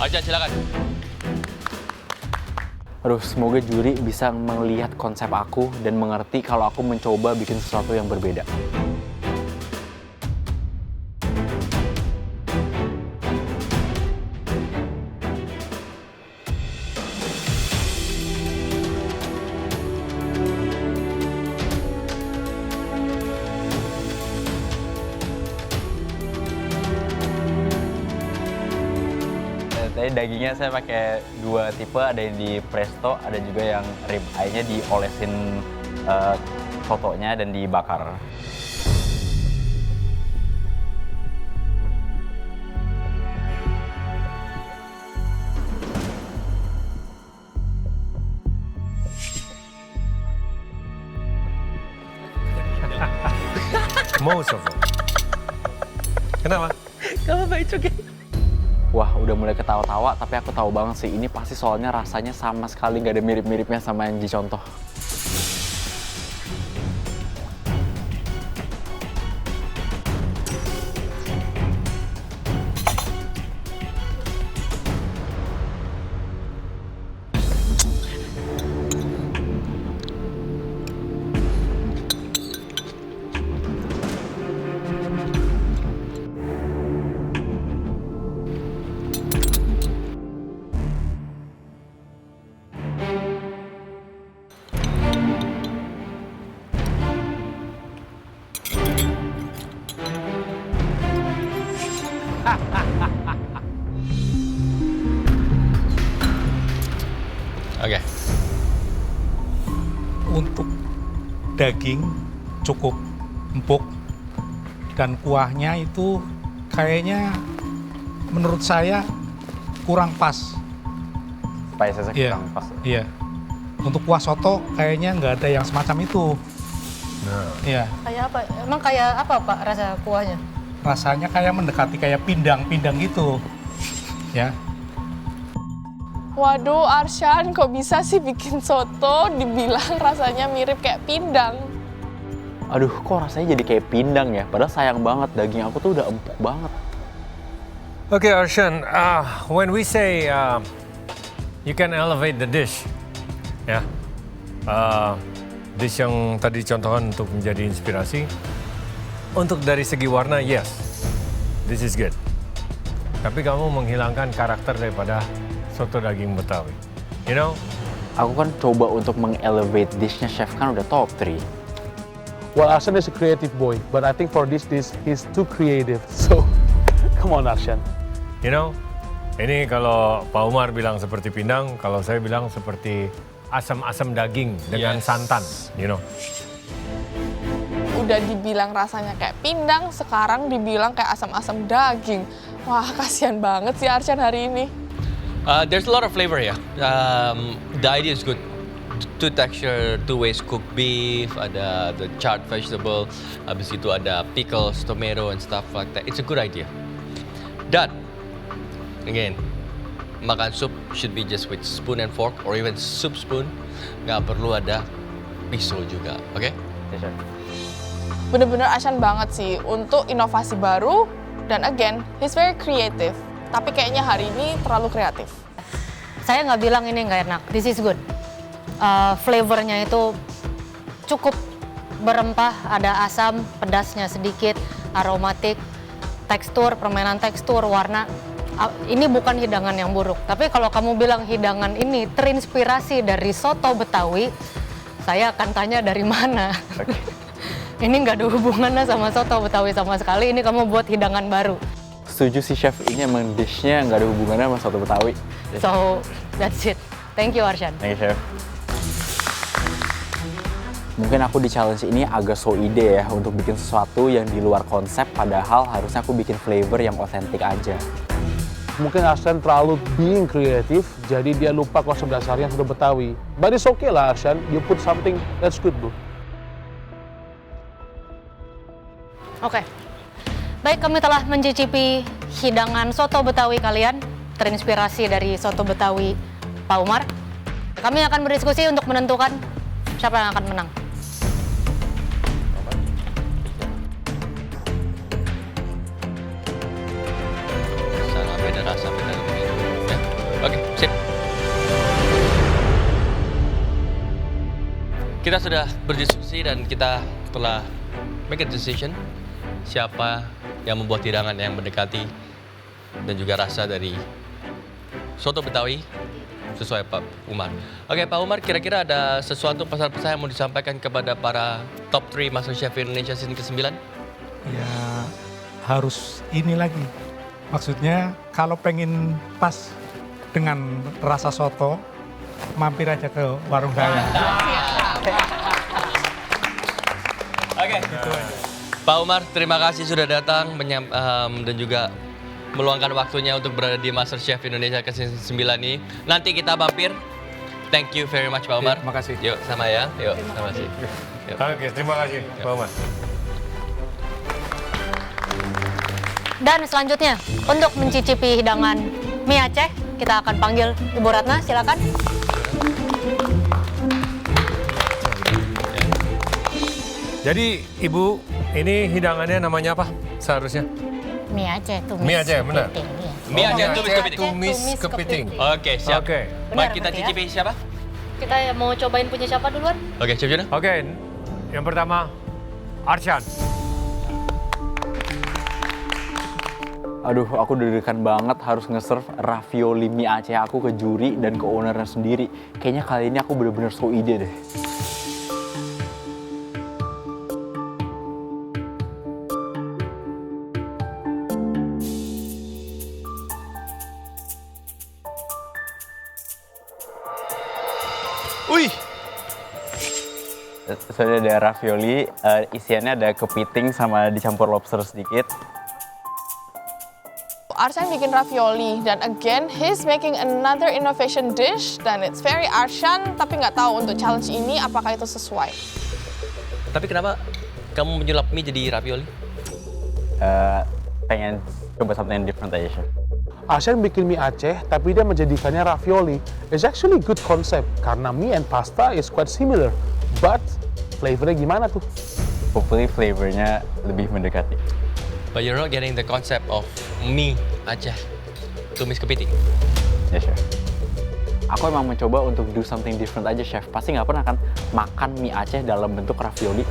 Arjan, silakan. Aduh, semoga juri bisa melihat konsep aku dan mengerti kalau aku mencoba bikin sesuatu yang berbeda. Tadi dagingnya saya pakai 2 tipe, ada yang di presto, ada juga yang rib eye-nya diolesin sotonya dan dibakar. Most of them. Kenapa? Kamu baik juga. Wah, udah mulai ketawa-tawa, tapi aku tahu banget sih, ini pasti soalnya rasanya sama sekali nggak ada mirip-miripnya sama yang dicontoh. Oke. Untuk daging cukup empuk dan kuahnya itu kayaknya menurut saya kurang pas. Spices-nya Iya, kurang pas. iya. Untuk kuah soto kayaknya nggak ada yang semacam itu. Nah, Iya, Kayak apa? Emang kayak apa Pak rasa kuahnya? rasanya kayak mendekati kayak pindang-pindang gitu. Ya, Waduh, Arsyan, kok bisa sih bikin soto dibilang rasanya mirip kayak pindang? Aduh, kok rasanya jadi kayak pindang ya? Padahal sayang banget, daging aku tuh udah empuk banget. Okay, Arshan, when we say you can elevate the dish, ya, dish yang tadi contohkan untuk menjadi inspirasi, untuk dari segi warna, yes, this is good. Tapi kamu menghilangkan karakter daripada soto daging Betawi. You know, Aku kan coba untuk meng-elevate dish-nya, chef kan udah top 3. Well, Arshan is a creative boy, but I think for this dish, he's too creative. So, come on, Arshan. you know, ini kalau Pak Umar bilang seperti pindang, kalau saya bilang seperti asam-asam daging dengan Yes. santan, you know. Udah dibilang rasanya kayak pindang, sekarang dibilang kayak asam-asam daging. Wah, kasihan banget sih Arsyan hari ini. There's a lot of flavor here. The idea is good. Two texture, two ways cooked beef, ada the charred vegetable, habis itu ada pickles, tomato, and stuff like that. It's a good idea. Dan, again, makan sup should be just with spoon and fork, or even soup spoon. Nggak perlu ada pisau juga, oke? Ya, chef. Bener-bener Arsyan banget sih untuk inovasi baru. Dan again, he's very creative. Tapi kayaknya hari ini terlalu kreatif. Saya nggak bilang ini nggak enak. This is good. Flavornya itu cukup berempah, ada asam, pedasnya sedikit, aromatik, tekstur, permainan tekstur, warna. Ini bukan hidangan yang buruk. Tapi kalau kamu bilang hidangan ini terinspirasi dari soto Betawi, saya akan tanya dari mana. Ini nggak ada hubungannya sama soto Betawi sama sekali. Ini kamu buat hidangan baru. Setuju sih chef, ini emang dish-nya nggak ada hubungannya sama soto Betawi. So that's it. Thank you Arsyan. Thank you, chef. Mungkin aku di challenge ini agak so ide ya untuk bikin sesuatu yang di luar konsep, padahal harusnya aku bikin flavor yang otentik aja. Mungkin Arshan terlalu being kreatif, jadi dia lupa konsep dasarnya sudah Betawi. But it's okay lah Arshan, you put something that's good bro. Oke. Baik, kami telah mencicipi hidangan soto Betawi kalian, terinspirasi dari soto Betawi Pak Umar. Kami akan berdiskusi untuk menentukan siapa yang akan menang. Sana beda rasa, beda begini. Ya. kita sudah berdiskusi dan kita telah make a decision siapa yang membuat hidangan yang mendekati dan juga rasa dari soto Betawi sesuai Pak Umar. Oke Pak Umar, kira-kira ada sesuatu pesan-pesan yang mau disampaikan kepada para top 3 MasterChef Indonesia season ke-9? Ya harus ini lagi. Maksudnya kalau pengen pas dengan rasa soto, mampir aja ke warung saya. Oke. Pak Umar, terima kasih sudah datang dan juga meluangkan waktunya untuk berada di MasterChef Indonesia ke season 9 ini. Nanti kita mampir. Thank you very much Pak Umar. Terima kasih. Yuk sama ya. Yuk sama kasih. Yuk. Oke, terima kasih Pak Umar. Dan selanjutnya, untuk mencicipi hidangan mie Aceh, kita akan panggil Ibu Ratna, silakan. Jadi Ibu, ini hidangannya namanya apa seharusnya? Mie Aceh, tumis Mie Aceh, benar. kepiting, iya. Mie Aceh tumis kepiting. Tumis kepiting. Oke, siap. Oke. Mari Benar, kita berarti ya. cicipi siapa? Kita mau cobain punya siapa duluan? Oke, Chef Juna. Oke, yang pertama Arshan. Aduh, aku deg-degan banget harus nge-serve ravioli mie Aceh aku ke juri dan ke ownernya sendiri. Kayaknya kali ini aku bener-bener so ide deh. Wih, Soalnya ada ravioli, isiannya ada kepiting sama dicampur lobster sedikit. Arshan bikin ravioli dan again he's making another innovation dish dan it's very Arshan tapi nggak tahu untuk challenge ini apakah itu sesuai. tapi kenapa kamu menyulap mie jadi ravioli? Pengen coba something different aja, Chef. Arshan bikin mie Aceh, tapi dia menjadikannya ravioli. It's actually good concept, karena mie and pasta is quite similar. But, flavornya gimana tuh? Hopefully flavornya lebih mendekati. But you're not getting the concept of mie Aceh tumis kepiting. Ya, Chef. Aku emang mencoba untuk do something different aja, Chef. Pasti nggak pernah kan makan mie Aceh dalam bentuk ravioli.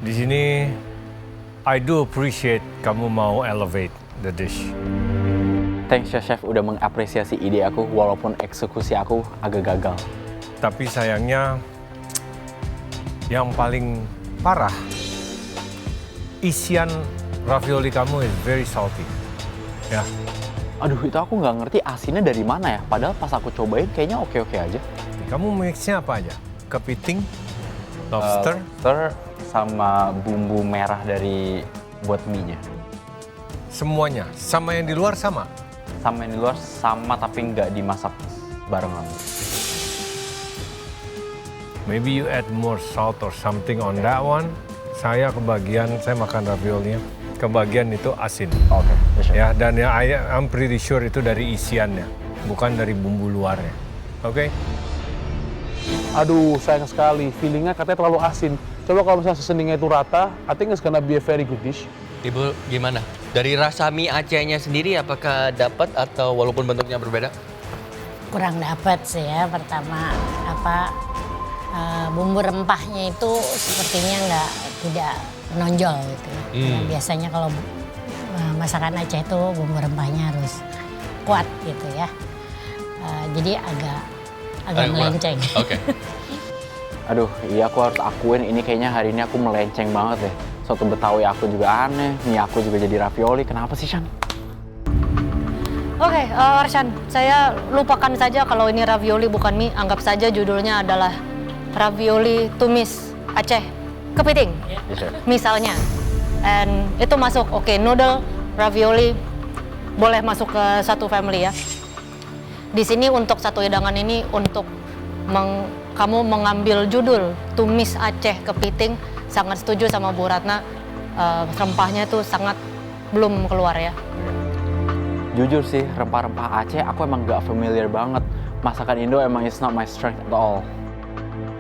Di sini, I do appreciate kamu mau elevate the dish. Thanks ya, Chef, udah mengapresiasi ide aku walaupun eksekusi aku agak gagal. Tapi sayangnya, yang paling parah, isian ravioli kamu is very salty. Ya, Aduh, itu aku nggak ngerti asinnya dari mana ya. Padahal pas aku cobain kayaknya oke-oke aja. kamu mixnya apa aja? Kepiting, lobster, Lobster sama bumbu merah dari buat mie-nya. semuanya. Sama yang di luar sama? Sama yang di luar sama tapi nggak dimasak barengan. Maybe you add more salt or something on that one. Saya kebagian, saya makan raviolinya, kebagian itu asin. Oke, ya, Chef. Ya, dan ya, I'm pretty sure itu dari isiannya, bukan dari bumbu luarnya. Oke? Aduh, sayang sekali. Feelingnya katanya terlalu asin. Coba kalau misalnya seasoningnya itu rata, I think it's gonna be a very good dish. Ibu gimana? Dari rasa mie Acehnya sendiri apakah dapat atau walaupun bentuknya berbeda? Kurang dapat sih ya. Pertama bumbu rempahnya itu sepertinya tidak menonjol gitu. Karena biasanya kalau masakan Aceh itu bumbu rempahnya harus kuat gitu ya. Jadi agak Kurang. melenceng. Oke. Aduh, iya aku harus akuin ini kayaknya hari ini aku melenceng banget deh. Soto Betawi aku juga aneh, mie aku juga jadi ravioli. Kenapa sih, Shan? Oke, Arshan, saya lupakan saja kalau ini ravioli bukan mie. Anggap saja judulnya adalah ravioli tumis Aceh kepiting, Yes, chef. misalnya. And itu masuk, oke, noodle, ravioli, boleh masuk ke satu family ya. Di sini untuk satu hidangan ini, untuk kamu mengambil judul tumis Aceh kepiting, sangat setuju sama Bu Ratna. Rempahnya tuh sangat belum keluar ya. Jujur sih, rempah-rempah Aceh aku emang gak familiar banget. Masakan Indo emang is not my strength at all.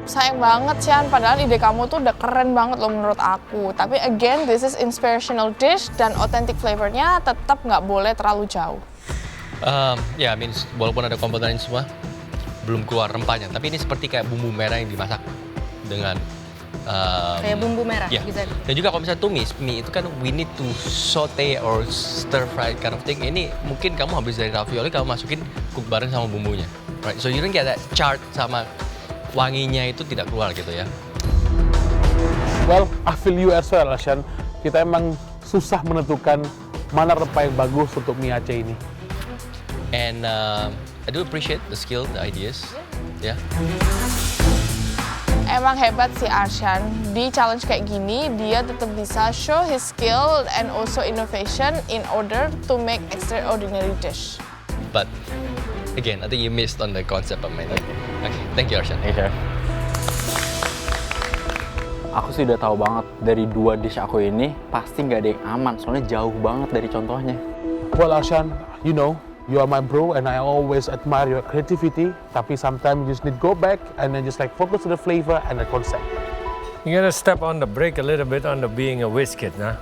Sayang banget, Chan. Padahal ide kamu tuh udah keren banget loh menurut aku. Tapi again, this is inspirational dish dan authentic flavornya tetap nggak boleh terlalu jauh. Ya, walaupun ada komponen semua, belum keluar rempahnya. Tapi ini seperti kayak bumbu merah yang dimasak dengan Kayak bumbu merah, ya. bisa. Dan juga kalau misalnya tumis mie itu kan we need to saute or stir fry kind of thing. Ini mungkin kamu habis dari ravioli kamu masukin cook bareng sama bumbunya, right? So you don't get that chart sama wanginya itu tidak keluar gitu ya. Well, I feel you as well, Arshan. Kita emang susah menentukan mana rempah yang bagus untuk mie Aceh ini. And I do appreciate the skill, the ideas. Ya. Emang hebat sih Arshan. Di challenge kayak gini, dia tetap bisa show his skill and also innovation in order to make extraordinary dish. But again, I think you missed on the concept of menu. Okay, thank you Arshan. Hey, chef. Aku sih udah tahu banget dari dua dish aku ini pasti nggak ada yang aman, soalnya jauh banget dari contohnya. Well, Arshan, you know, you are my bro and I always admire your creativity. Tapi sometimes you just need to go back and then just like focus on the flavor and the concept. You gotta step on the brake a little bit on the being a whiz kid, nah.